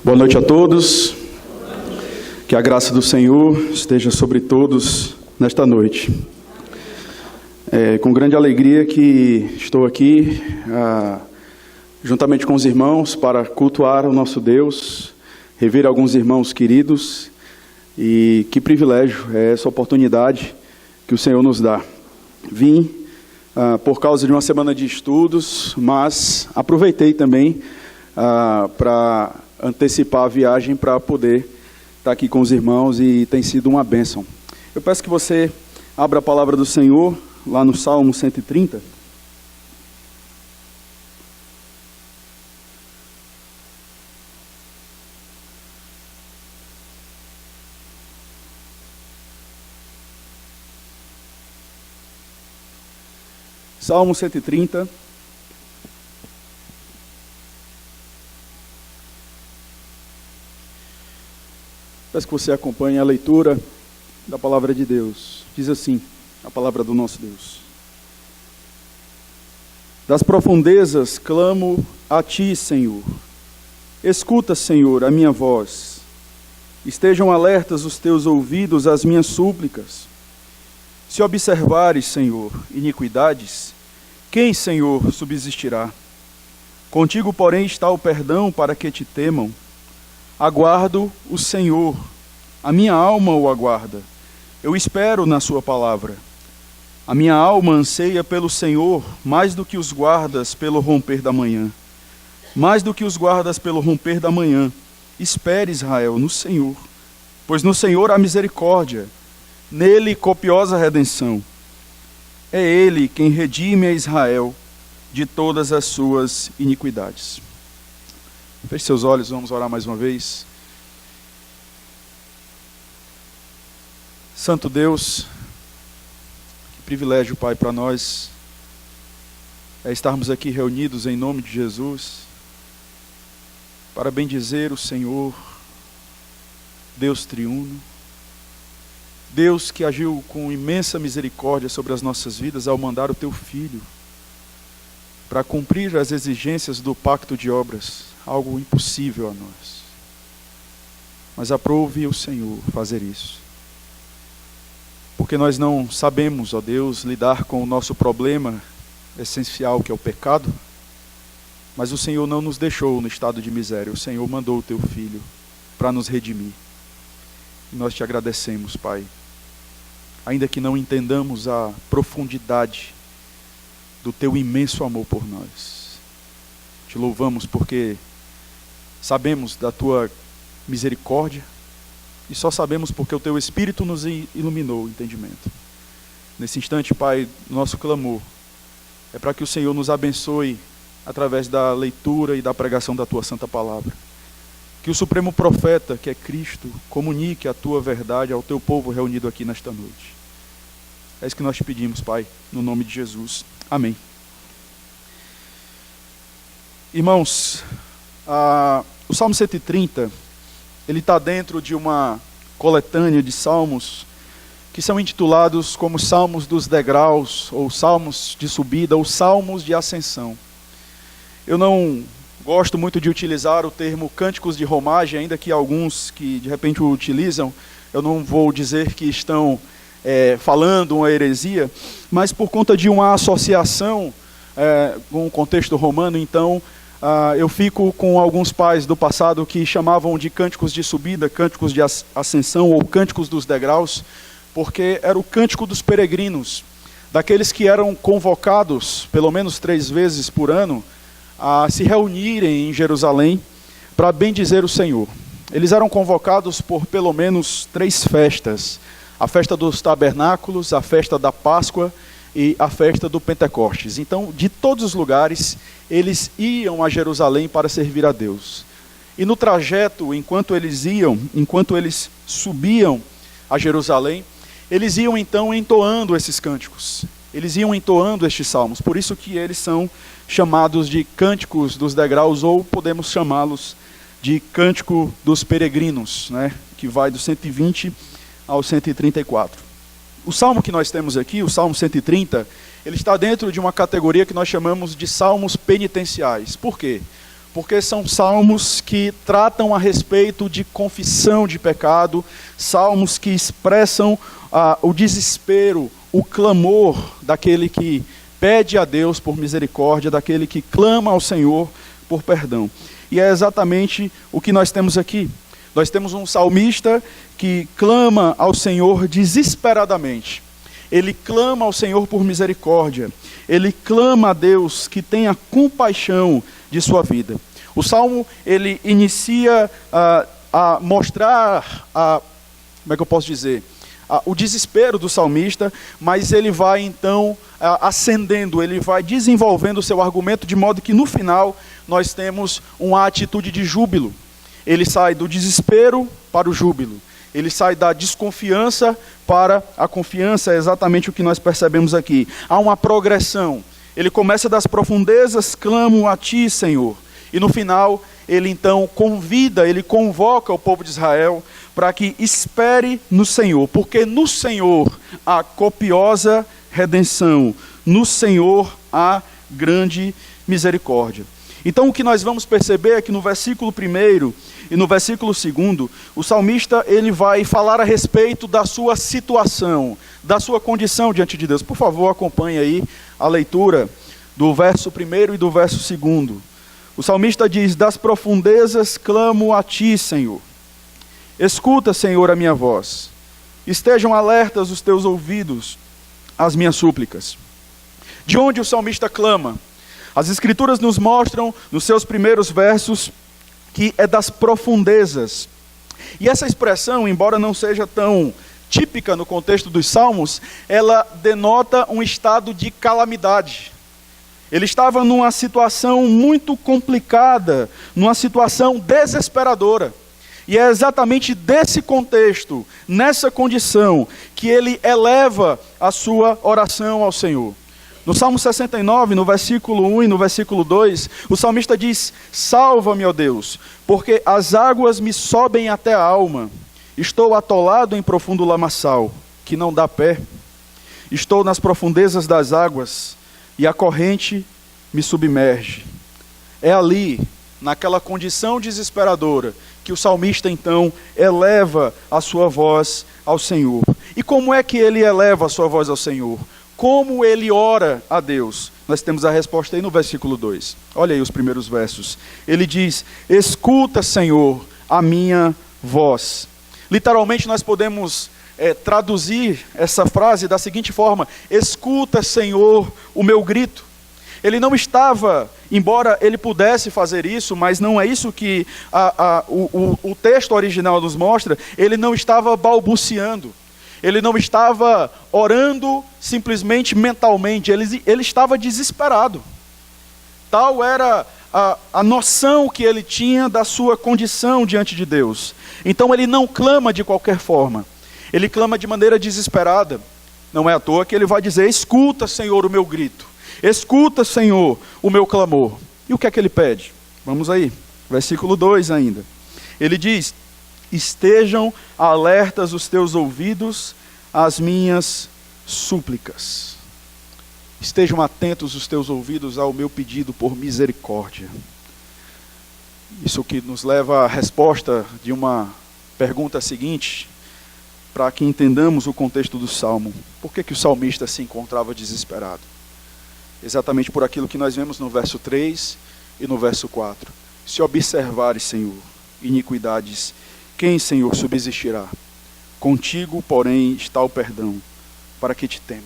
Boa noite a todos. Que a graça do Senhor esteja sobre todos nesta noite. É com grande alegria que estou aqui, juntamente com os irmãos, para cultuar o nosso Deus, rever alguns irmãos queridos. E que privilégio é essa oportunidade que o Senhor nos dá. Vim por causa de uma semana de estudos, mas aproveitei também para antecipar a viagem para poder estar aqui com os irmãos, e tem sido uma bênção. Eu peço que você abra a palavra do Senhor lá no Salmo 130. Salmo 130. Peço que você acompanhe a leitura da palavra de Deus. Diz assim, a palavra do nosso Deus. Das profundezas clamo a ti, Senhor. Escuta, Senhor, a minha voz. Estejam alertas os teus ouvidos às minhas súplicas. Se observares, Senhor, iniquidades, quem, Senhor, subsistirá? Contigo, porém, está o perdão para que te temam. Aguardo o Senhor, a minha alma o aguarda. Eu espero na sua palavra. A minha alma anseia pelo Senhor, mais do que os guardas pelo romper da manhã. Mais do que os guardas pelo romper da manhã. Espere, Israel, no Senhor, pois no Senhor há misericórdia, nele copiosa redenção. É ele quem redime a Israel de todas as suas iniquidades. Feche seus olhos, vamos orar mais uma vez. Santo Deus, que privilégio, Pai, para nós é estarmos aqui reunidos em nome de Jesus, para bendizer o Senhor, Deus triuno, Deus que agiu com imensa misericórdia sobre as nossas vidas ao mandar o teu Filho para cumprir as exigências do pacto de obras, algo impossível a nós. Mas aprove o Senhor fazer isso. Porque nós não sabemos, ó Deus, lidar com o nosso problema essencial, que é o pecado, mas o Senhor não nos deixou no estado de miséria. O Senhor mandou o teu Filho para nos redimir. E nós te agradecemos, Pai. Ainda que não entendamos a profundidade do teu imenso amor por nós. Te louvamos porque sabemos da tua misericórdia e só sabemos porque o teu Espírito nos iluminou o entendimento. Nesse instante, Pai, nosso clamor é para que o Senhor nos abençoe através da leitura e da pregação da tua santa palavra. Que o supremo profeta, que é Cristo, comunique a tua verdade ao teu povo reunido aqui nesta noite. É isso que nós te pedimos, Pai, no nome de Jesus. Amém. Irmãos, o Salmo 130, ele está dentro de uma coletânea de salmos que são intitulados como Salmos dos Degraus, ou Salmos de Subida, ou Salmos de Ascensão. Eu não gosto muito de utilizar o termo cânticos de romagem, ainda que alguns que de repente o utilizam, eu não vou dizer que estão falando uma heresia, mas por conta de uma associação com o contexto romano, então eu fico com alguns pais do passado que chamavam de cânticos de subida, cânticos de ascensão ou cânticos dos degraus, porque era o cântico dos peregrinos, daqueles que eram convocados pelo menos 3 vezes por ano a se reunirem em Jerusalém para bendizer o Senhor. Eles eram convocados por pelo menos 3 festas: a festa dos tabernáculos, a festa da Páscoa e a festa do Pentecostes. Então, de todos os lugares, eles iam a Jerusalém para servir a Deus. E no trajeto, enquanto eles subiam a Jerusalém, eles iam então entoando esses cânticos. Eles iam entoando estes salmos. Por isso que eles são chamados de cânticos dos degraus, ou podemos chamá-los de cântico dos peregrinos, né? Que vai do 120 ao 134. O salmo que nós temos aqui, o Salmo 130, ele está dentro de uma categoria que nós chamamos de salmos penitenciais. Por quê? porque são salmos que tratam a respeito de confissão de pecado, salmos que expressam o desespero, o clamor daquele que pede a Deus por misericórdia, daquele que clama ao Senhor por perdão. E é exatamente o que nós temos aqui. Nós temos um salmista que clama ao Senhor desesperadamente. Ele clama ao Senhor por misericórdia. Ele clama a Deus que tenha compaixão de sua vida. O salmo, ele inicia a mostrar, como é que eu posso dizer, o desespero do salmista, mas ele vai então ascendendo, ele vai desenvolvendo o seu argumento, de modo que no final nós temos uma atitude de júbilo. Ele sai do desespero para o júbilo. Ele sai da desconfiança para a confiança, é exatamente o que nós percebemos aqui. Há uma progressão. Ele começa das profundezas, clamo a ti, Senhor. E no final, ele então ele convoca o povo de Israel para que espere no Senhor, porque no Senhor há copiosa redenção, no Senhor há grande misericórdia. Então o que nós vamos perceber é que no versículo 1 e no versículo 2, o salmista ele vai falar a respeito da sua situação, da sua condição diante de Deus. Por favor, acompanhe aí a leitura do verso 1 e do verso 2. O salmista diz: das profundezas clamo a ti, Senhor. Escuta, Senhor, a minha voz. Estejam alertas os teus ouvidos às minhas súplicas. De onde o salmista clama? As Escrituras nos mostram, nos seus primeiros versos, que é das profundezas. E essa expressão, embora não seja tão típica no contexto dos Salmos, ela denota um estado de calamidade. Ele estava numa situação muito complicada, numa situação desesperadora. E é exatamente desse contexto, nessa condição, que ele eleva a sua oração ao Senhor. No Salmo 69, no versículo 1 e no versículo 2, o salmista diz: salva-me, ó Deus, porque as águas me sobem até a alma. Estou atolado em profundo lamaçal, que não dá pé. Estou nas profundezas das águas, e a corrente me submerge. É ali, naquela condição desesperadora, que o salmista então eleva a sua voz ao Senhor. E como é que ele eleva a sua voz ao Senhor? Como ele ora a Deus? Nós temos a resposta aí no versículo 2. Olha aí os primeiros versos. Ele diz: escuta, Senhor, a minha voz. Literalmente nós podemos traduzir essa frase da seguinte forma: escuta, Senhor, o meu grito. Ele não estava, embora ele pudesse fazer isso, mas não é isso que o texto original nos mostra, ele não estava balbuciando. Ele não estava orando simplesmente mentalmente, ele estava desesperado. Tal era a noção que ele tinha da sua condição diante de Deus. Então ele não clama de qualquer forma, ele clama de maneira desesperada. Não é à toa que ele vai dizer: escuta, Senhor, o meu grito. Escuta, Senhor, o meu clamor. E o que é que ele pede? Vamos aí, versículo 2 ainda. Ele diz: estejam alertas os teus ouvidos às minhas súplicas. Estejam atentos os teus ouvidos ao meu pedido por misericórdia. Isso que nos leva à resposta de uma pergunta seguinte, para que entendamos o contexto do Salmo. Por que o salmista se encontrava desesperado? Exatamente por aquilo que nós vemos no verso 3 e no verso 4. Se observares, Senhor, iniquidades, quem, Senhor, subsistirá? Contigo, porém, está o perdão, para que te temam.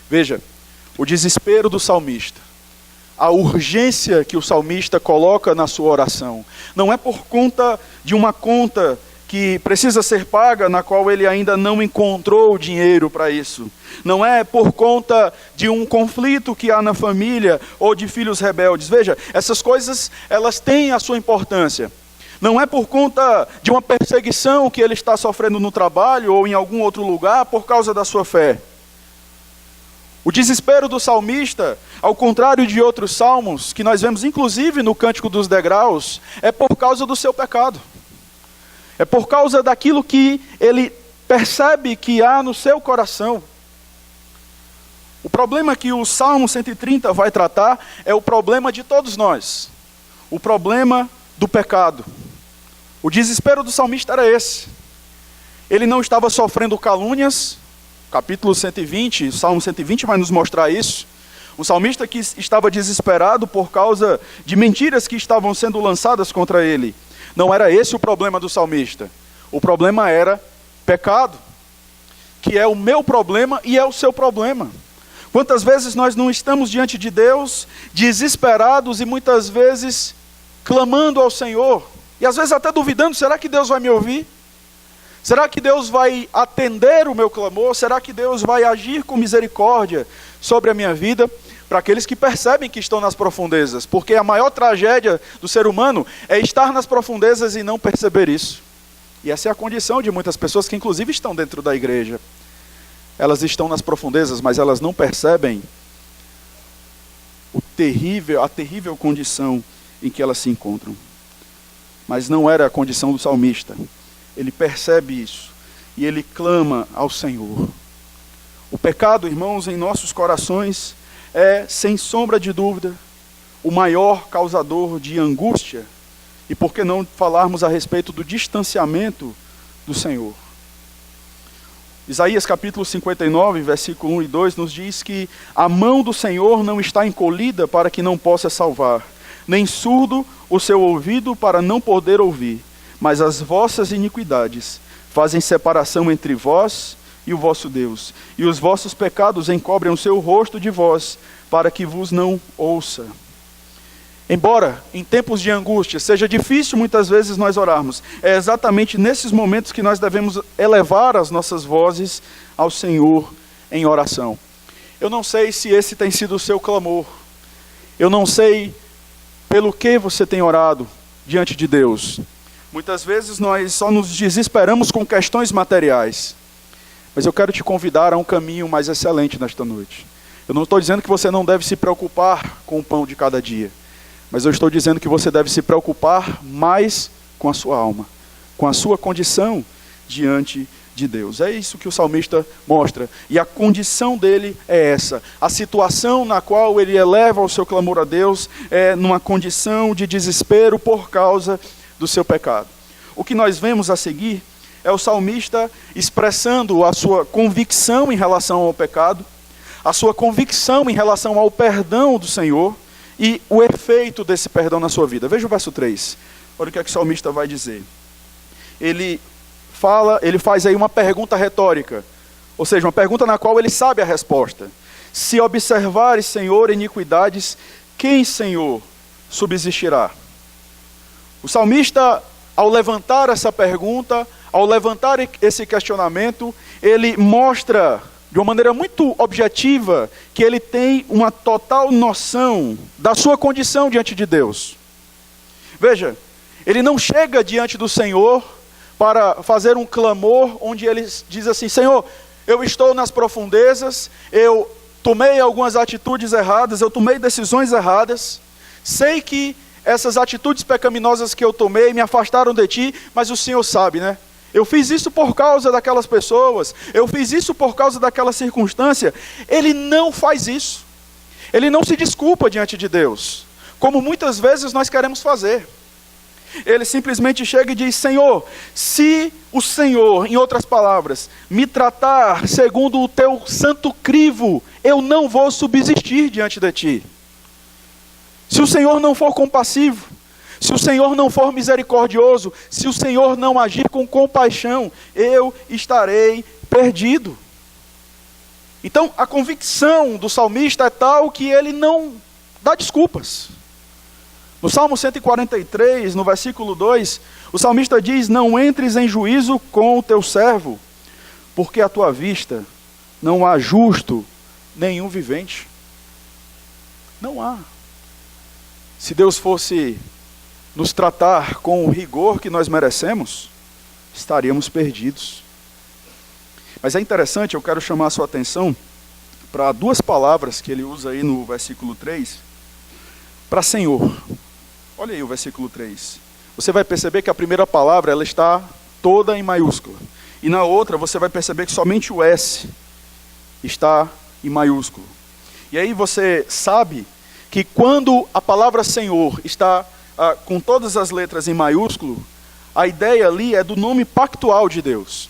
Veja, o desespero do salmista, a urgência que o salmista coloca na sua oração, não é por conta de uma conta que precisa ser paga, na qual ele ainda não encontrou dinheiro para isso. Não é por conta de um conflito que há na família ou de filhos rebeldes. Veja, essas coisas, elas têm a sua importância. Não é por conta de uma perseguição que ele está sofrendo no trabalho ou em algum outro lugar por causa da sua fé. O desespero do salmista, ao contrário de outros salmos, que nós vemos inclusive no Cântico dos Degraus, é por causa do seu pecado. É por causa daquilo que ele percebe que há no seu coração. O problema que o Salmo 130 vai tratar é o problema de todos nós. o problema do pecado. O desespero do salmista era esse. Ele não estava sofrendo calúnias, capítulo 120, o Salmo 120 vai nos mostrar isso. Um salmista que estava desesperado por causa de mentiras que estavam sendo lançadas contra ele. Não era esse o problema do salmista. O problema era pecado, que é o meu problema e é o seu problema. Quantas vezes nós não estamos diante de Deus, desesperados e muitas vezes clamando ao Senhor, e às vezes até duvidando, será que Deus vai me ouvir? Será que Deus vai atender o meu clamor? Será que Deus vai agir com misericórdia sobre a minha vida? Para aqueles que percebem que estão nas profundezas, porque a maior tragédia do ser humano é estar nas profundezas e não perceber isso. E essa é a condição de muitas pessoas que inclusive estão dentro da igreja. Elas estão nas profundezas, mas elas não percebem a terrível condição em que elas se encontram. Mas não era a condição do salmista. Ele percebe isso e ele clama ao Senhor. O pecado, irmãos, em nossos corações é, sem sombra de dúvida, o maior causador de angústia. E por que não falarmos a respeito do distanciamento do Senhor? Isaías capítulo 59, versículo 1 e 2 nos diz que a mão do Senhor não está encolhida para que não possa salvar, nem surdo o seu ouvido para não poder ouvir, mas as vossas iniquidades fazem separação entre vós e o vosso Deus, e os vossos pecados encobrem o seu rosto de vós, para que vos não ouça. Embora em tempos de angústia seja difícil muitas vezes nós orarmos, é exatamente nesses momentos que nós devemos elevar as nossas vozes ao Senhor em oração. Eu não sei se esse tem sido o seu clamor. Eu não sei pelo que você tem orado diante de Deus. Muitas vezes nós só nos desesperamos com questões materiais. Mas eu quero te convidar a um caminho mais excelente nesta noite. Eu não estou dizendo que você não deve se preocupar com o pão de cada dia. Mas eu estou dizendo que você deve se preocupar mais com a sua alma, com a sua condição diante de Deus. É isso que o salmista mostra. E a condição dele é essa. A situação na qual ele eleva o seu clamor a Deus é numa condição de desespero por causa do seu pecado. O que nós vemos a seguir é o salmista expressando a sua convicção em relação ao pecado, a sua convicção em relação ao perdão do Senhor, e o efeito desse perdão na sua vida. Veja o verso 3. Olha o que é que o salmista vai dizer. Ele faz aí uma pergunta retórica. Ou seja, uma pergunta na qual ele sabe a resposta. Se observares, Senhor, iniquidades, quem, Senhor, subsistirá? O salmista, ao levantar essa pergunta, ao levantar esse questionamento, ele mostra de uma maneira muito objetiva, que ele tem uma total noção da sua condição diante de Deus. Veja, ele não chega diante do Senhor para fazer um clamor, onde ele diz assim, Senhor, eu estou nas profundezas, eu tomei algumas atitudes erradas, eu tomei decisões erradas, sei que essas atitudes pecaminosas que eu tomei me afastaram de Ti, mas o Senhor sabe, né? Eu fiz isso por causa daquelas pessoas, eu fiz isso por causa daquela circunstância. Ele não faz isso. Ele não se desculpa diante de Deus, como muitas vezes nós queremos fazer. Ele simplesmente chega e diz, Senhor, se o Senhor, em outras palavras, me tratar segundo o Teu santo crivo, eu não vou subsistir diante de Ti. Se o Senhor não for compassivo, se o Senhor não for misericordioso, se o Senhor não agir com compaixão, eu estarei perdido. Então, a convicção do salmista é tal que ele não dá desculpas. No Salmo 143, no versículo 2, o salmista diz, não entres em juízo com o teu servo, porque à tua vista não há justo nenhum vivente. Não há. Se Deus fosse nos tratar com o rigor que nós merecemos, estaríamos perdidos. Mas é interessante, eu quero chamar a sua atenção para duas palavras que ele usa aí no versículo 3, para Senhor. Olha aí o versículo 3. Você vai perceber que a primeira palavra ela está toda em maiúscula. E na outra você vai perceber que somente o S está em maiúsculo. E aí você sabe que quando a palavra Senhor está com todas as letras em maiúsculo, a ideia ali é do nome pactual de Deus.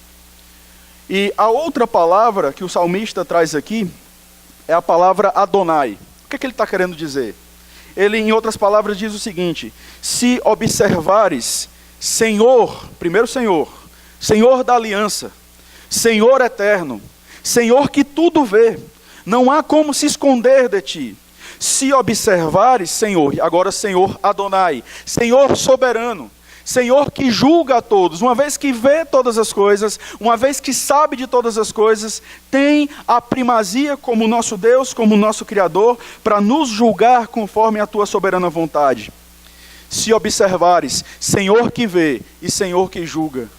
E a outra palavra que o salmista traz aqui é a palavra Adonai. O que é que ele está querendo dizer? Ele, em outras palavras, diz o seguinte: se observares, Senhor, primeiro Senhor, Senhor da aliança, Senhor eterno, Senhor que tudo vê, não há como se esconder de ti. Se observares, Senhor, agora Senhor Adonai, Senhor soberano, Senhor que julga a todos, uma vez que vê todas as coisas, uma vez que sabe de todas as coisas, tem a primazia como nosso Deus, como nosso Criador, para nos julgar conforme a tua soberana vontade. Se observares, Senhor que vê e Senhor que julga,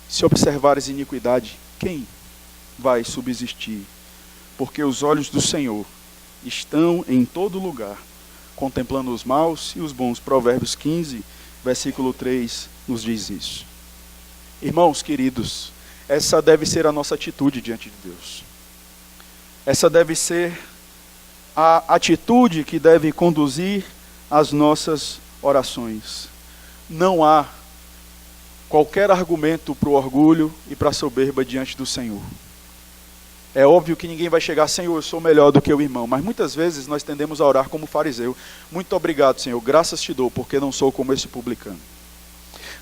se observares iniquidade, quem vai subsistir? Porque os olhos do Senhor estão em todo lugar, contemplando os maus e os bons. Provérbios 15, versículo 3 nos diz isso. Irmãos queridos, essa deve ser a nossa atitude diante de Deus. Essa deve ser a atitude que deve conduzir as nossas orações. Não há qualquer argumento para o orgulho e para a soberba diante do Senhor. É óbvio que ninguém vai chegar: Senhor, eu sou melhor do que o irmão. Mas muitas vezes nós tendemos a orar como fariseu. Muito obrigado, Senhor. Graças te dou, porque não sou como esse publicano.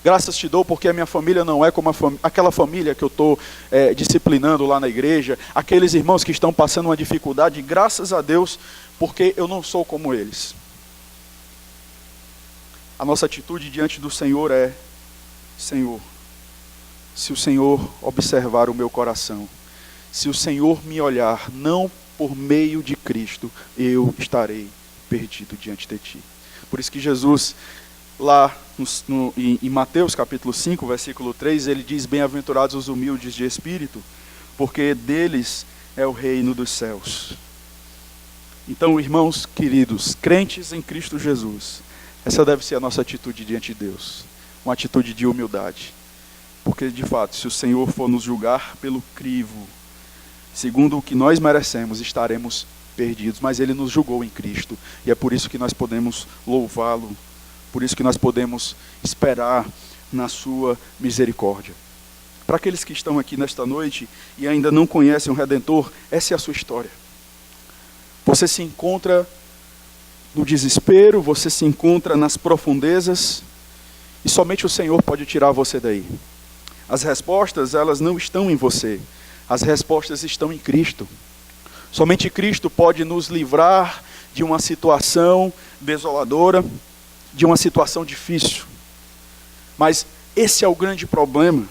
Graças te dou, porque a minha família não é como aquela família que eu estou disciplinando lá na igreja. Aqueles irmãos que estão passando uma dificuldade. Graças a Deus, porque eu não sou como eles. A nossa atitude diante do Senhor é: Senhor, se o Senhor observar o meu coração, se o Senhor me olhar, não por meio de Cristo, eu estarei perdido diante de ti. Por isso que Jesus, lá em Mateus capítulo 5, versículo 3, ele diz: bem-aventurados os humildes de espírito, porque deles é o reino dos céus. Então, irmãos queridos, crentes em Cristo Jesus, essa deve ser a nossa atitude diante de Deus. Uma atitude de humildade. Porque, de fato, se o Senhor for nos julgar pelo crivo, segundo o que nós merecemos, estaremos perdidos. Mas Ele nos julgou em Cristo. E é por isso que nós podemos louvá-lo. Por isso que nós podemos esperar na sua misericórdia. Para aqueles que estão aqui nesta noite e ainda não conhecem o Redentor, essa é a sua história. Você se encontra no desespero, você se encontra nas profundezas, e somente o Senhor pode tirar você daí. As respostas, elas não estão em você. As respostas estão em Cristo. Somente Cristo pode nos livrar de uma situação desoladora, de uma situação difícil. Mas esse é o grande problema.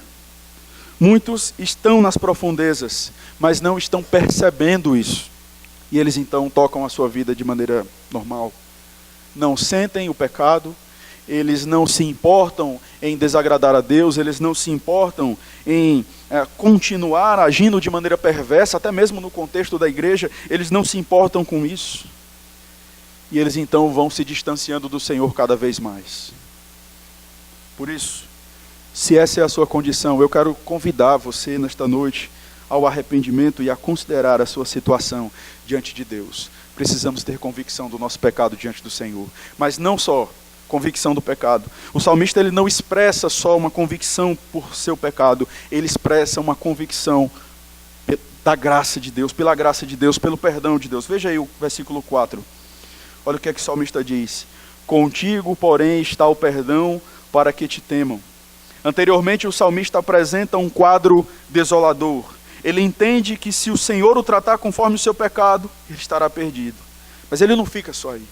Muitos estão nas profundezas, mas não estão percebendo isso. E eles então tocam a sua vida de maneira normal. Não sentem o pecado, eles não se importam em desagradar a Deus, eles não se importam em continuar agindo de maneira perversa, até mesmo no contexto da igreja, eles não se importam com isso. E eles então vão se distanciando do Senhor cada vez mais. Por isso, se essa é a sua condição, eu quero convidar você nesta noite ao arrependimento e a considerar a sua situação diante de Deus. Precisamos ter convicção do nosso pecado diante do Senhor, mas não só convicção do pecado. O salmista, ele não expressa só uma convicção por seu pecado, ele expressa uma convicção da graça de Deus, pela graça de Deus, pelo perdão de Deus. Veja aí o versículo 4. Olha o que é que o salmista diz: contigo, porém, está o perdão para que te temam. Anteriormente, o salmista apresenta um quadro desolador. Ele entende que se o Senhor o tratar conforme o seu pecado, ele estará perdido. Mas ele não fica só aí.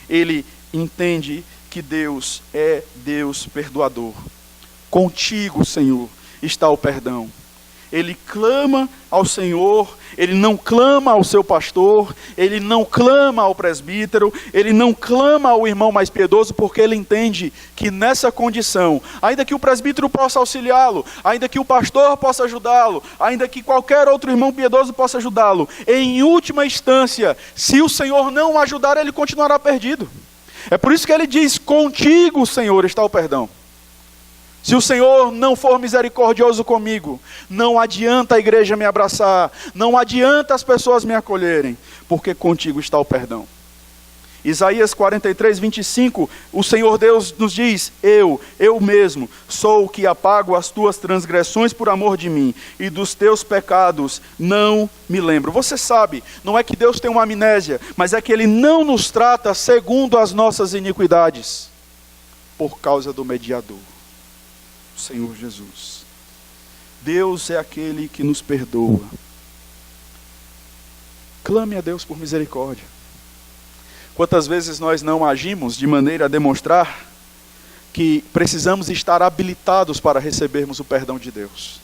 Ele entende que Deus é Deus perdoador. Contigo, Senhor, está o perdão. Ele clama ao Senhor, ele não clama ao seu pastor, ele não clama ao presbítero, ele não clama ao irmão mais piedoso, porque ele entende que nessa condição, ainda que o presbítero possa auxiliá-lo, ainda que o pastor possa ajudá-lo, ainda que qualquer outro irmão piedoso possa ajudá-lo, em última instância, se o Senhor não o ajudar, ele continuará perdido. É por isso que ele diz: contigo, Senhor, está o perdão. Se o Senhor não for misericordioso comigo, não adianta a igreja me abraçar, não adianta as pessoas me acolherem, porque contigo está o perdão. Isaías 43, 25, o Senhor Deus nos diz: eu mesmo, sou o que apago as tuas transgressões por amor de mim, e dos teus pecados não me lembro. Você sabe, não é que Deus tem uma amnésia, mas é que Ele não nos trata segundo as nossas iniquidades, por causa do mediador, o Senhor Jesus. Deus é aquele que nos perdoa. Clame a Deus por misericórdia. Quantas vezes nós não agimos de maneira a demonstrar que precisamos estar habilitados para recebermos o perdão de Deus?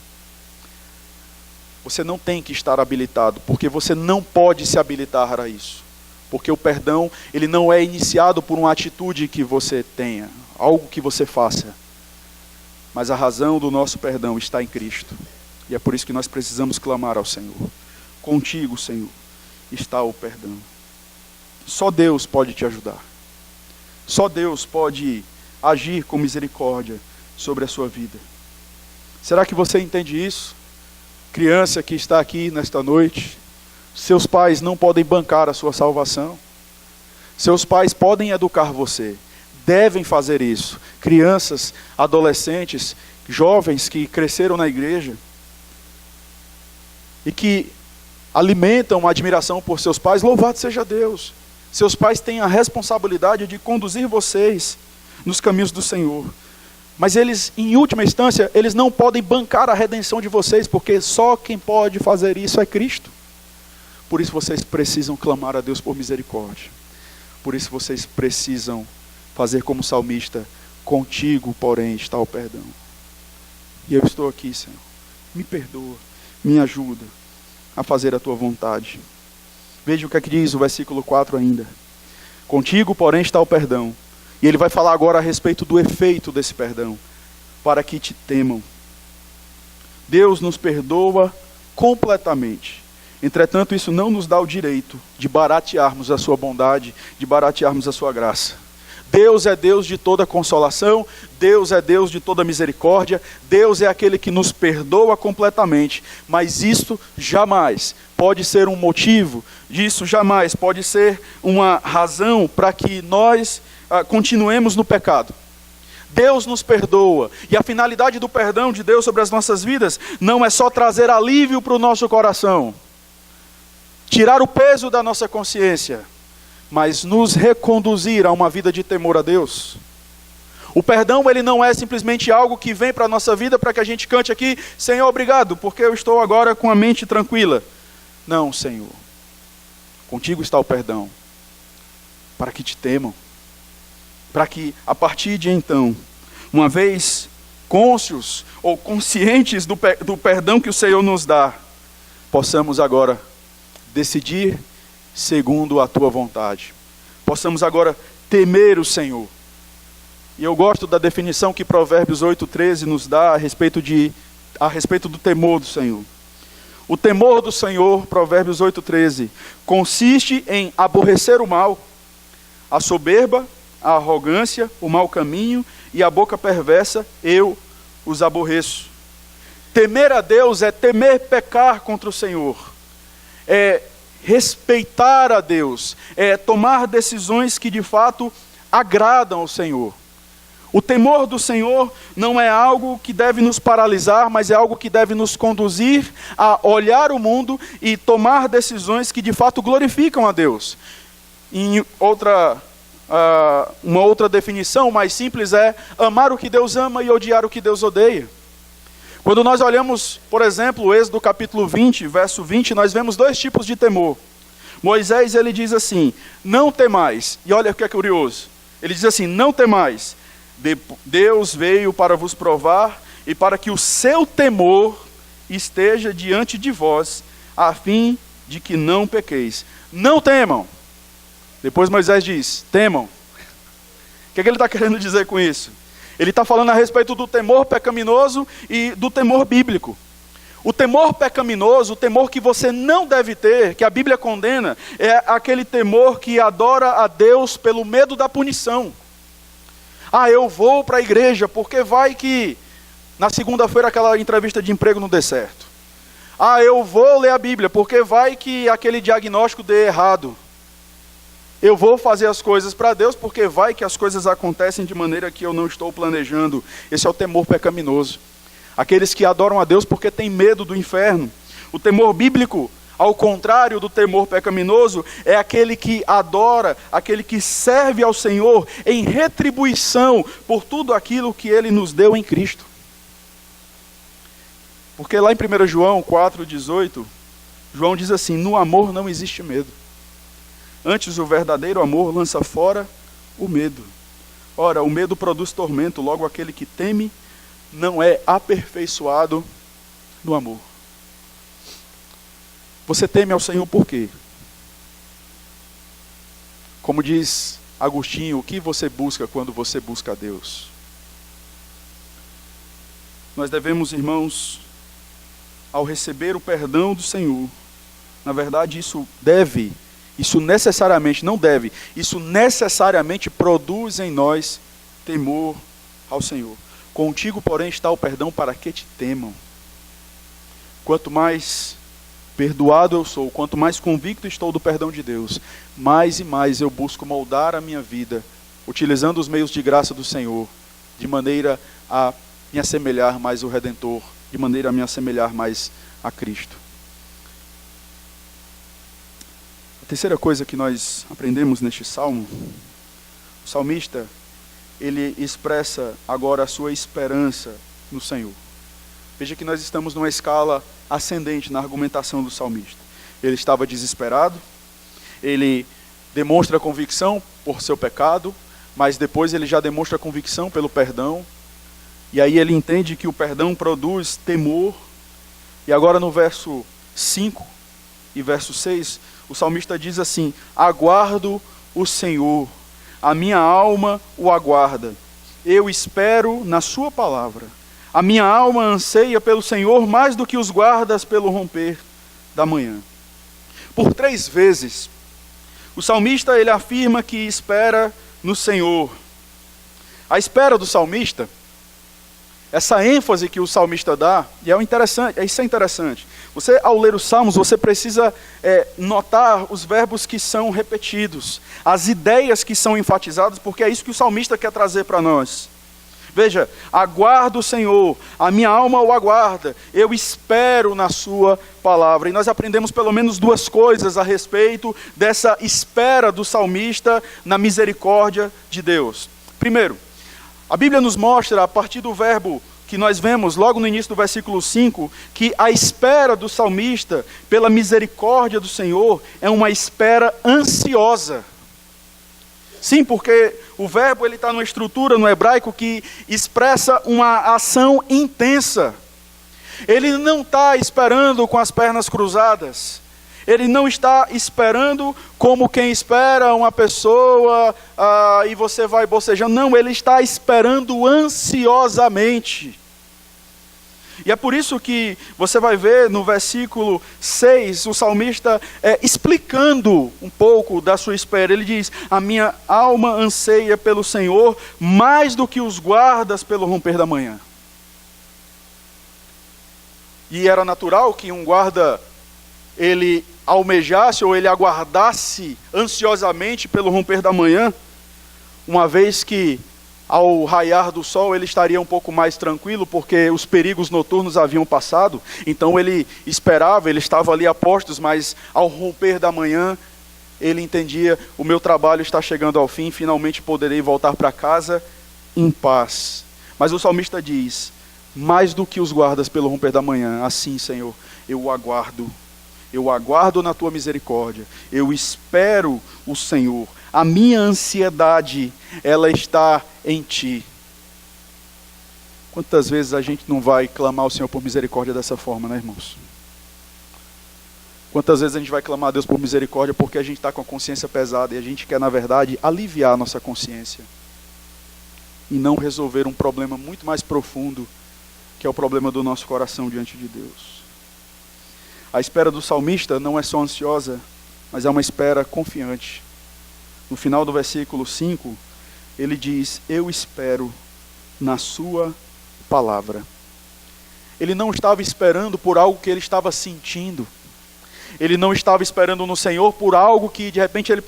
Você não tem que estar habilitado, porque você não pode se habilitar a isso. Porque o perdão, ele não é iniciado por uma atitude que você tenha, algo que você faça. Mas a razão do nosso perdão está em Cristo. E é por isso que nós precisamos clamar ao Senhor. Contigo, Senhor, está o perdão. Só Deus pode te ajudar. Só Deus pode agir com misericórdia sobre a sua vida. Será que você entende isso? Criança que está aqui nesta noite, seus pais não podem bancar a sua salvação. Seus pais podem educar você, devem fazer isso. Crianças, adolescentes, jovens que cresceram na igreja e que alimentam a admiração por seus pais, louvado seja Deus. Seus pais têm a responsabilidade de conduzir vocês nos caminhos do Senhor. Mas eles, em última instância, eles não podem bancar a redenção de vocês, porque só quem pode fazer isso é Cristo. Por isso vocês precisam clamar a Deus por misericórdia. Por isso vocês precisam fazer como o salmista: contigo, porém, está o perdão. E eu estou aqui, Senhor. Me perdoa, me ajuda a fazer a tua vontade. Veja o que é que diz o versículo 4 ainda. Contigo, porém, está o perdão. E ele vai falar agora a respeito do efeito desse perdão. Para que te temam. Deus nos perdoa completamente. Entretanto, isso não nos dá o direito de baratearmos a sua bondade, de baratearmos a sua graça. Deus é Deus de toda consolação, Deus é Deus de toda misericórdia, Deus é aquele que nos perdoa completamente, mas isto jamais pode ser um motivo, isso jamais pode ser uma razão para que nós continuemos no pecado. Deus nos perdoa, e a finalidade do perdão de Deus sobre as nossas vidas não é só trazer alívio para o nosso coração, tirar o peso da nossa consciência, mas nos reconduzir a uma vida de temor a Deus. O perdão, ele não é simplesmente algo que vem para a nossa vida para que a gente cante aqui: Senhor, obrigado, porque eu estou agora com a mente tranquila. Não, Senhor. Contigo está o perdão, para que te temam. Para que, a partir de então, uma vez cônscios ou conscientes do perdão que o Senhor nos dá, possamos agora decidir segundo a tua vontade. Possamos agora temer o Senhor. E eu gosto da definição que Provérbios 8:13 nos dá a respeito do temor do Senhor. O temor do Senhor, Provérbios 8:13, consiste em aborrecer o mal, a soberba, a arrogância, o mau caminho e a boca perversa, eu os aborreço. Temer a Deus é temer pecar contra o Senhor. É respeitar a Deus, é tomar decisões que de fato agradam ao Senhor. O temor do Senhor não é algo que deve nos paralisar, mas é algo que deve nos conduzir a olhar o mundo e tomar decisões que de fato glorificam a Deus. Uma outra definição mais simples é amar o que Deus ama e odiar o que Deus odeia. Quando nós olhamos, por exemplo, o Êxodo capítulo 20, verso 20, nós vemos dois tipos de temor. Moisés, ele diz assim: não temais. E olha o que é curioso. Ele diz assim: não temais. Deus veio para vos provar e para que o seu temor esteja diante de vós, a fim de que não pequeis. Não temam. Depois Moisés diz: temam. O que ele está querendo dizer com isso? Ele está falando a respeito do temor pecaminoso e do temor bíblico. O temor pecaminoso, o temor que você não deve ter, que a Bíblia condena, é aquele temor que adora a Deus pelo medo da punição. Eu vou para a igreja porque vai que na segunda-feira aquela entrevista de emprego não dê certo. Eu vou ler a Bíblia porque vai que aquele diagnóstico dê errado. Eu vou fazer as coisas para Deus, porque vai que as coisas acontecem de maneira que eu não estou planejando. Esse é o temor pecaminoso. Aqueles que adoram a Deus porque têm medo do inferno. O temor bíblico, ao contrário do temor pecaminoso, é aquele que adora, aquele que serve ao Senhor em retribuição por tudo aquilo que Ele nos deu em Cristo. Porque lá em 1 João 4,18, João diz assim: no amor não existe medo. Antes o verdadeiro amor lança fora o medo. Ora, o medo produz tormento, logo aquele que teme não é aperfeiçoado no amor. Você teme ao Senhor por quê? Como diz Agostinho, o que você busca quando você busca a Deus? Nós devemos, irmãos, ao receber o perdão do Senhor, na verdade isso necessariamente produz em nós temor ao Senhor. Contigo, porém, está o perdão para que te temam. Quanto mais perdoado eu sou, quanto mais convicto estou do perdão de Deus, mais e mais eu busco moldar a minha vida, utilizando os meios de graça do Senhor, de maneira a me assemelhar mais ao Redentor, de maneira a me assemelhar mais a Cristo. A terceira coisa que nós aprendemos neste salmo, o salmista, ele expressa agora a sua esperança no Senhor. Veja que nós estamos numa escala ascendente na argumentação do salmista. Ele estava desesperado, ele demonstra convicção por seu pecado, mas depois ele já demonstra convicção pelo perdão, e aí ele entende que o perdão produz temor, e agora no verso 5 e verso 6, o salmista diz assim: aguardo o Senhor, a minha alma o aguarda, eu espero na sua palavra. A minha alma anseia pelo Senhor mais do que os guardas pelo romper da manhã. Por 3 vezes, o salmista ele afirma que espera no Senhor. A espera do salmista, essa ênfase que o salmista dá, e isso é interessante. Você, ao ler os salmos, você precisa notar os verbos que são repetidos, as ideias que são enfatizadas, porque é isso que o salmista quer trazer para nós. Veja, aguardo o Senhor, a minha alma o aguarda, eu espero na sua palavra. E nós aprendemos pelo menos 2 coisas a respeito dessa espera do salmista na misericórdia de Deus. Primeiro, a Bíblia nos mostra, a partir do verbo que nós vemos logo no início do versículo 5, que a espera do salmista pela misericórdia do Senhor é uma espera ansiosa. Sim, porque o verbo está numa estrutura no hebraico que expressa uma ação intensa. Ele não está esperando com as pernas cruzadas. Ele não está esperando como quem espera uma pessoa e você vai bocejando. Não, ele está esperando ansiosamente. E é por isso que você vai ver no versículo 6, o salmista explicando um pouco da sua espera. Ele diz: a minha alma anseia pelo Senhor mais do que os guardas pelo romper da manhã. E era natural que um guarda, ele almejasse ou ele aguardasse ansiosamente pelo romper da manhã, uma vez que ao raiar do sol ele estaria um pouco mais tranquilo, porque os perigos noturnos haviam passado. Então ele esperava, ele estava ali a postos, mas ao romper da manhã ele entendia: o meu trabalho está chegando ao fim, finalmente poderei voltar para casa em paz. Mas o salmista diz: mais do que os guardas pelo romper da manhã, assim, Senhor, eu aguardo na tua misericórdia, eu espero o Senhor. A minha ansiedade, ela está em ti. Quantas vezes a gente não vai clamar ao Senhor por misericórdia dessa forma, né, irmãos? Quantas vezes a gente vai clamar a Deus por misericórdia porque a gente está com a consciência pesada e a gente quer, na verdade, aliviar a nossa consciência e não resolver um problema muito mais profundo, que é o problema do nosso coração diante de Deus. A espera do salmista não é só ansiosa, mas é uma espera confiante. No final do versículo 5, ele diz: eu espero na sua palavra. Ele não estava esperando por algo que ele estava sentindo. ele não estava esperando no Senhor por algo que de repente ele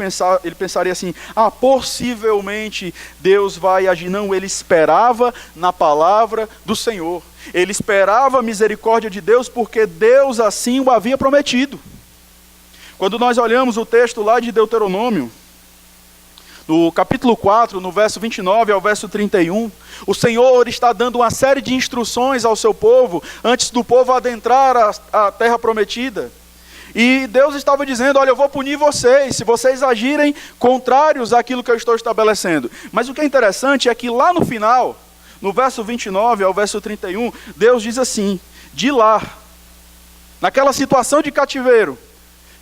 pensaria assim, possivelmente Deus vai agir. Não, ele esperava na palavra do Senhor. Ele esperava a misericórdia de Deus porque Deus assim o havia prometido. Quando nós olhamos o texto lá de Deuteronômio, no capítulo 4, no verso 29 ao verso 31, o Senhor está dando uma série de instruções ao seu povo, antes do povo adentrar a terra prometida. E Deus estava dizendo, olha, eu vou punir vocês, se vocês agirem contrários àquilo que eu estou estabelecendo. Mas o que é interessante é que lá no final, no verso 29 ao verso 31, Deus diz assim, de lá, naquela situação de cativeiro,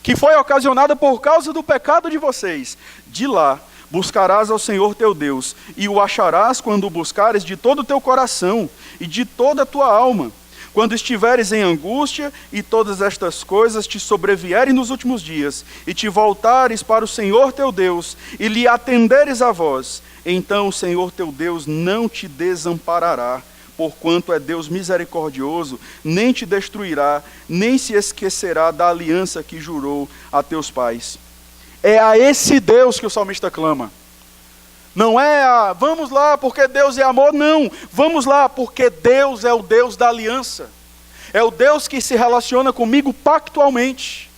que foi ocasionada por causa do pecado de vocês, de lá, buscarás ao Senhor teu Deus, e o acharás quando o buscares de todo o teu coração e de toda a tua alma. Quando estiveres em angústia e todas estas coisas te sobrevierem nos últimos dias, e te voltares para o Senhor teu Deus, e lhe atenderes a voz, então o Senhor teu Deus não te desamparará, porquanto é Deus misericordioso, nem te destruirá, nem se esquecerá da aliança que jurou a teus pais. É a esse Deus que o salmista clama. Não é vamos lá porque Deus é amor, não. Vamos lá porque Deus é o Deus da aliança. É o Deus que se relaciona comigo pactualmente,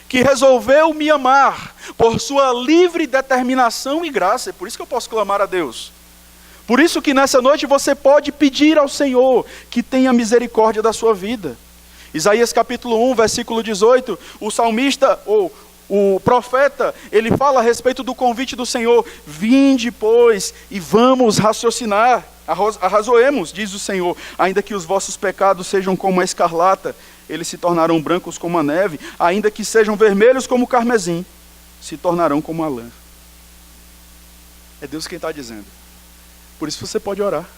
que resolveu me amar por sua livre determinação e graça. É por isso que eu posso clamar a Deus. Por isso que nessa noite você pode pedir ao Senhor que tenha misericórdia da sua vida. Isaías capítulo 1, versículo 18, o salmista, o profeta, ele fala a respeito do convite do Senhor. Vinde, pois, e vamos raciocinar, arrazoemos, diz o Senhor. Ainda que os vossos pecados sejam como a escarlata, eles se tornarão brancos como a neve. Ainda que sejam vermelhos como o carmesim, se tornarão como a lã. É Deus quem está dizendo. Por isso você pode orar.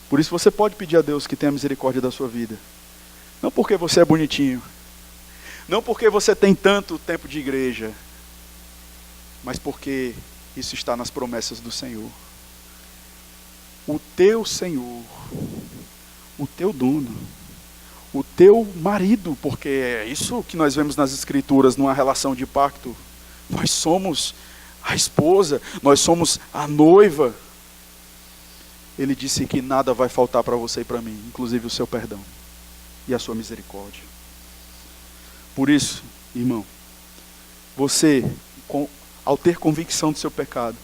Por isso você pode pedir a Deus que tenha misericórdia da sua vida. Não porque você é bonitinho, não porque você tem tanto tempo de igreja, mas porque isso está nas promessas do Senhor. O teu Senhor, o teu dono, o teu marido, porque é isso que nós vemos nas Escrituras, numa relação de pacto. Nós somos a esposa, nós somos a noiva. Ele disse que nada vai faltar para você e para mim, inclusive o seu perdão e a sua misericórdia. Por isso, irmão, você, ao ter convicção do seu pecado,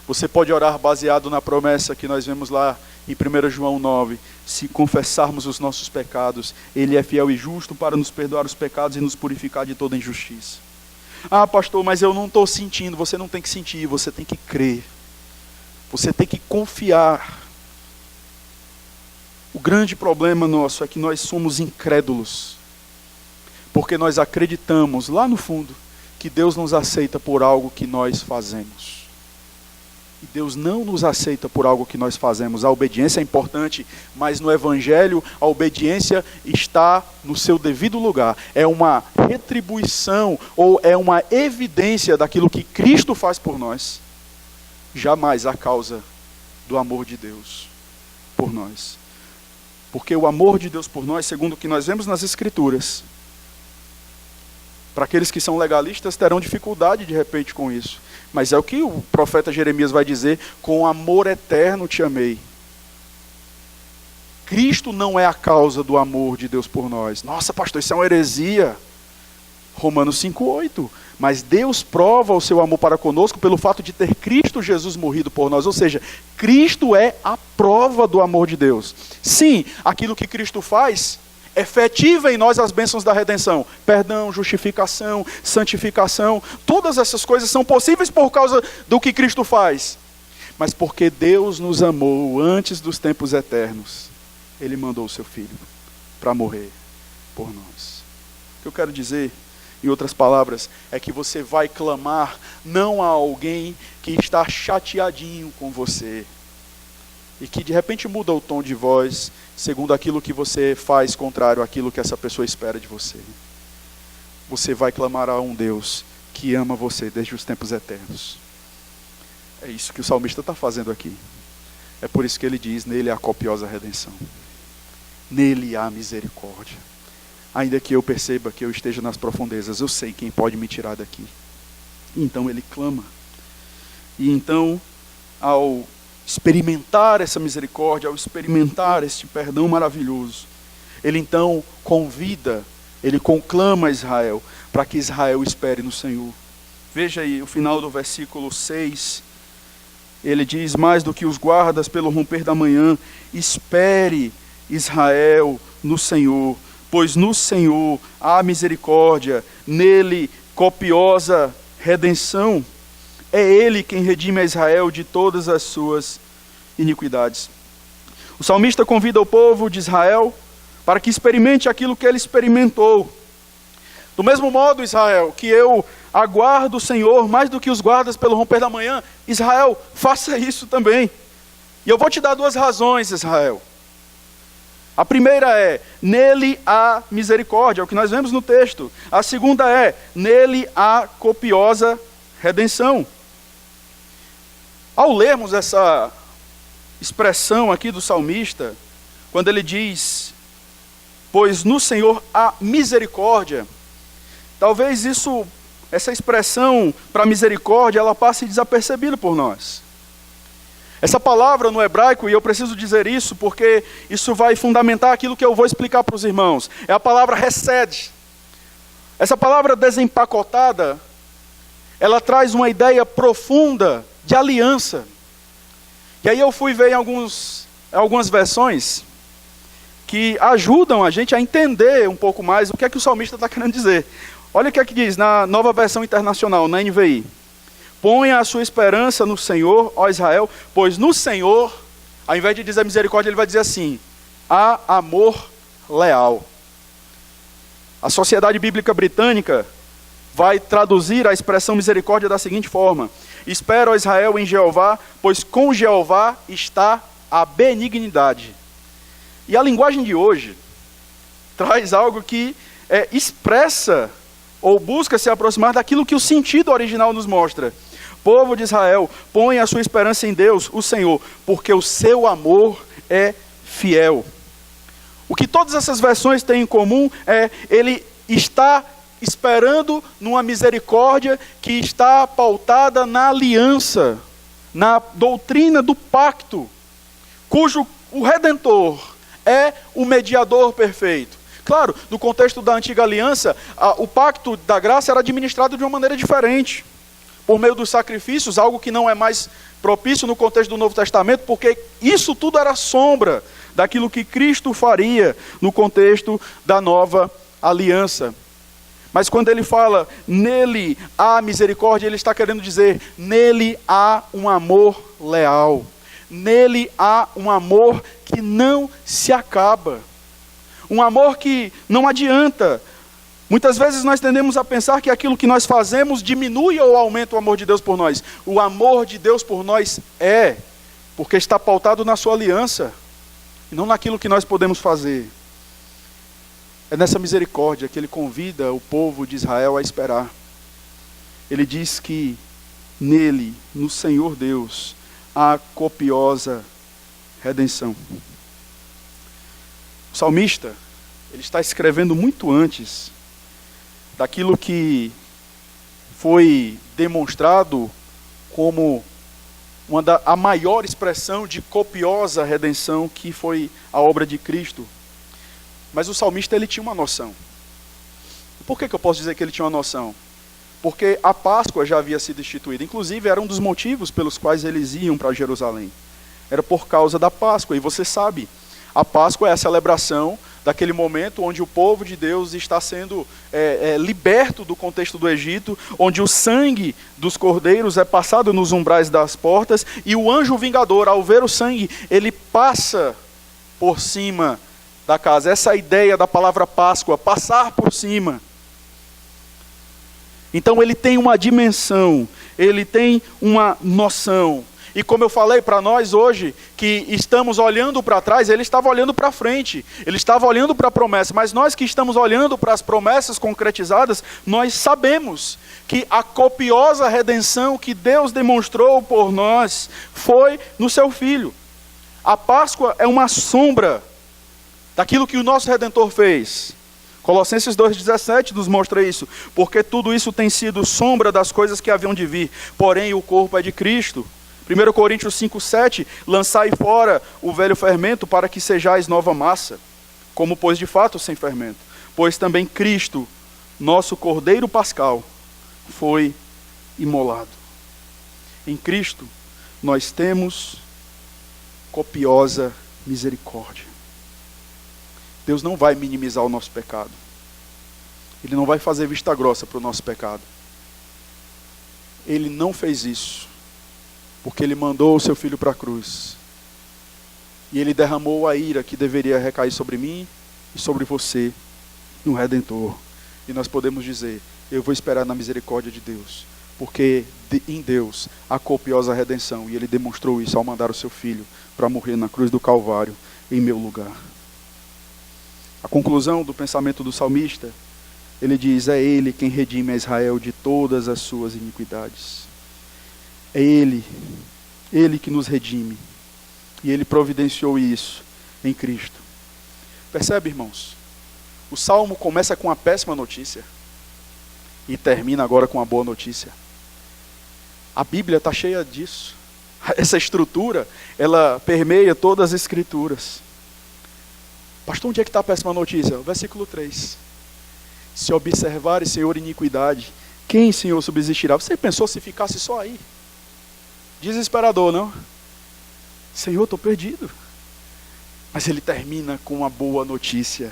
você pode orar baseado na promessa que nós vemos lá em 1 João 9. Se confessarmos os nossos pecados, Ele é fiel e justo para nos perdoar os pecados e nos purificar de toda injustiça. Pastor, mas eu não estou sentindo. Você não tem que sentir, você tem que crer. Você tem que confiar. O grande problema nosso é que nós somos incrédulos. Porque nós acreditamos lá no fundo que Deus nos aceita por algo que nós fazemos. E Deus não nos aceita por algo que nós fazemos. A obediência é importante, mas no Evangelho a obediência está no seu devido lugar. É uma retribuição ou é uma evidência daquilo que Cristo faz por nós. Jamais a causa do amor de Deus por nós. Porque o amor de Deus por nós, segundo o que nós vemos nas Escrituras, para aqueles que são legalistas terão dificuldade de repente com isso. Mas é o que o profeta Jeremias vai dizer: com amor eterno te amei. Cristo não é a causa do amor de Deus por nós. Nossa, pastor, isso é uma heresia. Romanos 5,8. Mas Deus prova o seu amor para conosco pelo fato de ter Cristo Jesus morrido por nós. Ou seja, Cristo é a prova do amor de Deus. Sim, aquilo que Cristo faz efetiva em nós as bênçãos da redenção. Perdão, justificação, santificação. Todas essas coisas são possíveis por causa do que Cristo faz. Mas porque Deus nos amou antes dos tempos eternos, Ele mandou o seu Filho para morrer por nós. O que eu quero dizer, em outras palavras, é que você vai clamar não a alguém que está chateadinho com você e que de repente muda o tom de voz segundo aquilo que você faz contrário àquilo que essa pessoa espera de você. Você vai clamar a um Deus que ama você desde os tempos eternos. É isso que o salmista está fazendo aqui. É por isso que ele diz: nele há copiosa redenção, nele há misericórdia. ainda que eu perceba que eu esteja nas profundezas, eu sei quem pode me tirar daqui. E então ele clama. E então, ao experimentar essa misericórdia, ao experimentar este perdão maravilhoso, ele então convida, ele conclama Israel, para que Israel espere no Senhor. Veja aí o final do versículo 6, ele diz: mais do que os guardas pelo romper da manhã, espere Israel no Senhor, pois no Senhor há misericórdia, nele copiosa redenção. É Ele quem redime a Israel de todas as suas iniquidades. O salmista convida o povo de Israel para que experimente aquilo que ele experimentou. Do mesmo modo, Israel, que eu aguardo o Senhor mais do que os guardas pelo romper da manhã, Israel, faça isso também. E eu vou te dar 2 razões, Israel. A primeira é: nele há misericórdia, é o que nós vemos no texto. A segunda é: nele há copiosa redenção. Ao lermos essa expressão aqui do salmista, quando ele diz: pois no Senhor há misericórdia, talvez essa expressão para misericórdia, ela passe desapercebida por nós. Essa palavra no hebraico, e eu preciso dizer isso porque isso vai fundamentar aquilo que eu vou explicar para os irmãos, é a palavra hesed. Essa palavra desempacotada, ela traz uma ideia profunda de aliança. E aí eu fui ver em algumas versões que ajudam a gente a entender um pouco mais o que é que o salmista está querendo dizer. Olha o que é que diz na Nova Versão Internacional, na NVI. Ponha a sua esperança no Senhor, ó Israel, pois no Senhor, ao invés de dizer misericórdia, ele vai dizer assim: há amor leal. A Sociedade Bíblica Britânica vai traduzir a expressão misericórdia da seguinte forma: espera, ó Israel, em Jeová, pois com Jeová está a benignidade. E a linguagem de hoje traz algo que expressa ou busca se aproximar daquilo que o sentido original nos mostra. Povo de Israel, põe a sua esperança em Deus, o Senhor, porque o seu amor é fiel. O que todas essas versões têm em comum é: ele está esperando numa misericórdia que está pautada na aliança, na doutrina do pacto, cujo o Redentor é o mediador perfeito. Claro, no contexto da antiga aliança, o pacto da graça era administrado de uma maneira diferente, por meio dos sacrifícios, algo que não é mais propício no contexto do Novo Testamento, porque isso tudo era sombra daquilo que Cristo faria no contexto da nova aliança. Mas quando ele fala, nele há misericórdia, ele está querendo dizer, nele há um amor leal. Nele há um amor que não se acaba. Um amor que não adianta. Muitas vezes nós tendemos a pensar que aquilo que nós fazemos diminui ou aumenta o amor de Deus por nós. O amor de Deus por nós porque está pautado na sua aliança, e não naquilo que nós podemos fazer. É nessa misericórdia que ele convida o povo de Israel a esperar. Ele diz que nele, no Senhor Deus, há copiosa redenção. O salmista, ele está escrevendo muito antes daquilo que foi demonstrado como a maior expressão de copiosa redenção, que foi a obra de Cristo. Mas o salmista, ele tinha uma noção. Por que eu posso dizer que ele tinha uma noção? Porque a Páscoa já havia sido instituída. Inclusive, era um dos motivos pelos quais eles iam para Jerusalém. Era por causa da Páscoa. E você sabe, a Páscoa é a celebração daquele momento onde o povo de Deus está sendo liberto do contexto do Egito, onde o sangue dos cordeiros é passado nos umbrais das portas, e o anjo vingador, ao ver o sangue, ele passa por cima da casa. Essa é a ideia da palavra Páscoa, passar por cima. Então ele tem uma dimensão, ele tem uma noção. E como eu falei para nós hoje, que estamos olhando para trás, ele estava olhando para frente, ele estava olhando para a promessa, mas nós que estamos olhando para as promessas concretizadas, nós sabemos que a copiosa redenção que Deus demonstrou por nós foi no seu Filho. A Páscoa é uma sombra daquilo que o nosso Redentor fez. Colossenses 2,17 nos mostra isso. Porque tudo isso tem sido sombra das coisas que haviam de vir. Porém, o corpo é de Cristo. 1 Coríntios 5,7. Lançai fora o velho fermento para que sejais nova massa. Como, pois, de fato, sem fermento. Pois também Cristo, nosso Cordeiro Pascal, foi imolado. Em Cristo, nós temos copiosa misericórdia. Deus não vai minimizar o nosso pecado. Ele não vai fazer vista grossa para o nosso pecado. Ele não fez isso, porque Ele mandou o seu Filho para a cruz. E Ele derramou a ira que deveria recair sobre mim e sobre você, no Redentor. E nós podemos dizer, eu vou esperar na misericórdia de Deus, porque em Deus há copiosa redenção, e Ele demonstrou isso ao mandar o seu Filho para morrer na cruz do Calvário, em meu lugar. A conclusão do pensamento do salmista, ele diz, é Ele quem redime a Israel de todas as suas iniquidades. É Ele que nos redime, e Ele providenciou isso em Cristo. Percebe, irmãos? O salmo começa com uma péssima notícia, e termina agora com uma boa notícia. A Bíblia está cheia disso. Essa estrutura, ela permeia todas as Escrituras. Pastor, onde é que está a péssima notícia? O versículo 3. Se observares, Senhor, iniquidade, quem, Senhor, subsistirá? Você pensou se ficasse só aí? Desesperador, não? Senhor, estou perdido. Mas ele termina com uma boa notícia.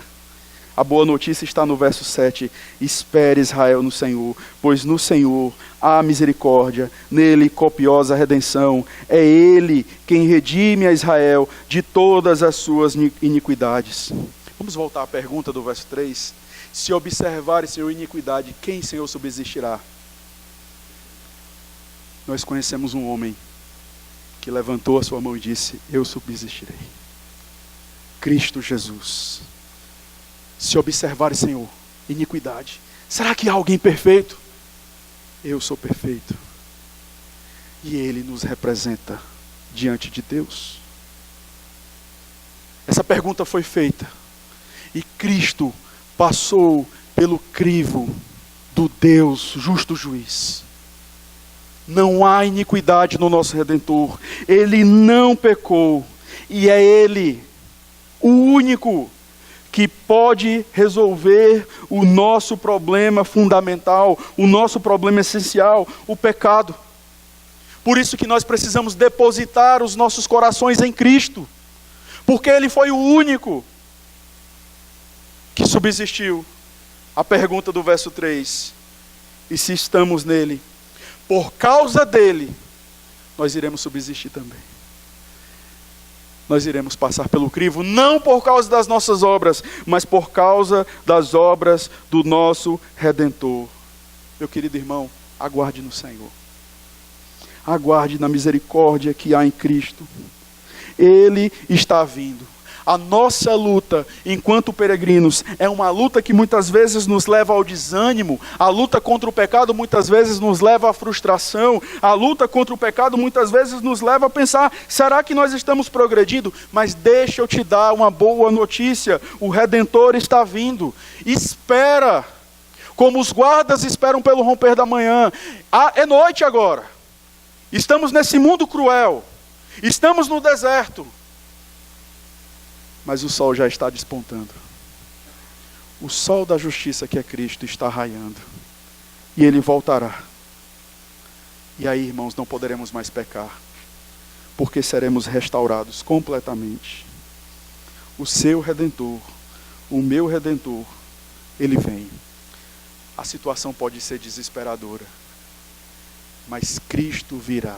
A boa notícia está no verso 7. Espere, Israel, no Senhor, pois no Senhor há misericórdia, nele copiosa redenção. É Ele quem redime a Israel de todas as suas iniquidades. Vamos voltar à pergunta do verso 3. Se observares, Senhor, iniquidade, quem, Senhor, subsistirá? Nós conhecemos um homem que levantou a sua mão e disse, eu subsistirei. Cristo Jesus. Se observares, Senhor, iniquidade, será que há alguém perfeito? Eu sou perfeito. E Ele nos representa diante de Deus. Essa pergunta foi feita. E Cristo passou pelo crivo do Deus justo juiz. Não há iniquidade no nosso Redentor. Ele não pecou. E é Ele, o único, que pode resolver o nosso problema fundamental, o nosso problema essencial, o pecado. Por isso que nós precisamos depositar os nossos corações em Cristo, porque Ele foi o único que subsistiu. A pergunta do verso 3, e se estamos nele, por causa dele, nós iremos subsistir também. Nós iremos passar pelo crivo, não por causa das nossas obras, mas por causa das obras do nosso Redentor. Meu querido irmão, aguarde no Senhor. Aguarde na misericórdia que há em Cristo. Ele está vindo. A nossa luta, enquanto peregrinos, é uma luta que muitas vezes nos leva ao desânimo. A luta contra o pecado muitas vezes nos leva à frustração. A luta contra o pecado muitas vezes nos leva a pensar, será que nós estamos progredindo? Mas deixa eu te dar uma boa notícia. O Redentor está vindo. Espera, como os guardas esperam pelo romper da manhã. É noite agora. Estamos nesse mundo cruel. Estamos no deserto. Mas o sol já está despontando. O sol da justiça, que é Cristo, está raiando. E Ele voltará. E aí, irmãos, não poderemos mais pecar, porque seremos restaurados completamente. O seu Redentor, o meu Redentor, Ele vem. A situação pode ser desesperadora, mas Cristo virá.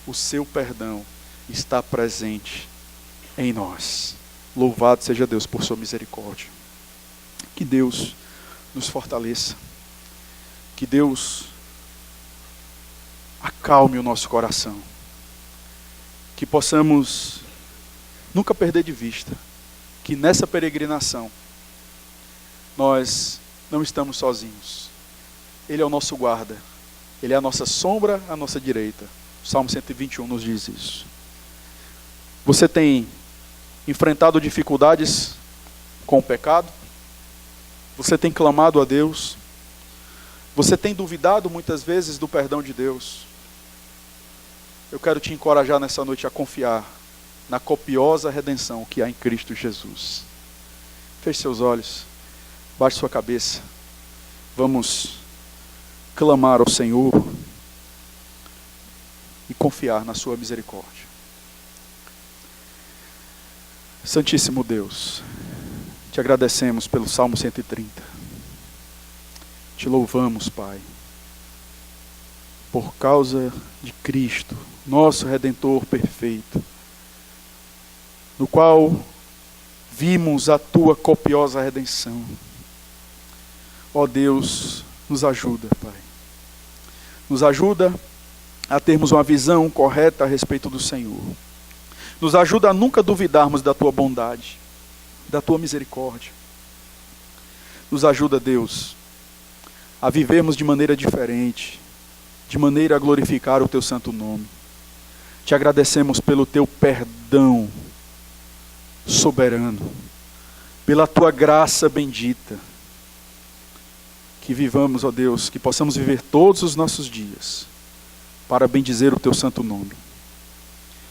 O seu perdão está presente em nós. Louvado seja Deus por sua misericórdia. Que Deus nos fortaleça. Que Deus acalme o nosso coração. Que possamos nunca perder de vista que nessa peregrinação nós não estamos sozinhos. Ele é o nosso guarda. Ele é a nossa sombra à nossa direita. O Salmo 121 nos diz isso. Você tem enfrentado dificuldades com o pecado? Você tem clamado a Deus? Você tem duvidado muitas vezes do perdão de Deus? Eu quero te encorajar nessa noite a confiar na copiosa redenção que há em Cristo Jesus. Feche seus olhos, baixe sua cabeça. Vamos clamar ao Senhor e confiar na sua misericórdia. Santíssimo Deus, te agradecemos pelo Salmo 130. Te louvamos, Pai, por causa de Cristo, nosso Redentor perfeito, no qual vimos a tua copiosa redenção. Ó Deus, nos ajuda, Pai. Nos ajuda a termos uma visão correta a respeito do Senhor. Nos ajuda a nunca duvidarmos da tua bondade, da tua misericórdia. Nos ajuda, Deus, a vivermos de maneira diferente, de maneira a glorificar o teu santo nome. Te agradecemos pelo teu perdão soberano, pela tua graça bendita. Que vivamos, ó Deus, que possamos viver todos os nossos dias para bendizer o teu santo nome.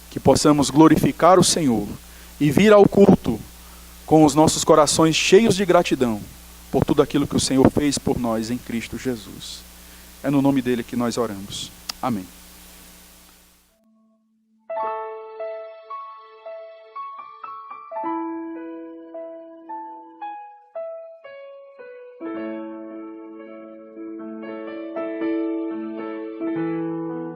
Que possamos glorificar o Senhor e vir ao culto com os nossos corações cheios de gratidão por tudo aquilo que o Senhor fez por nós em Cristo Jesus. É no nome dele que nós oramos. Amém.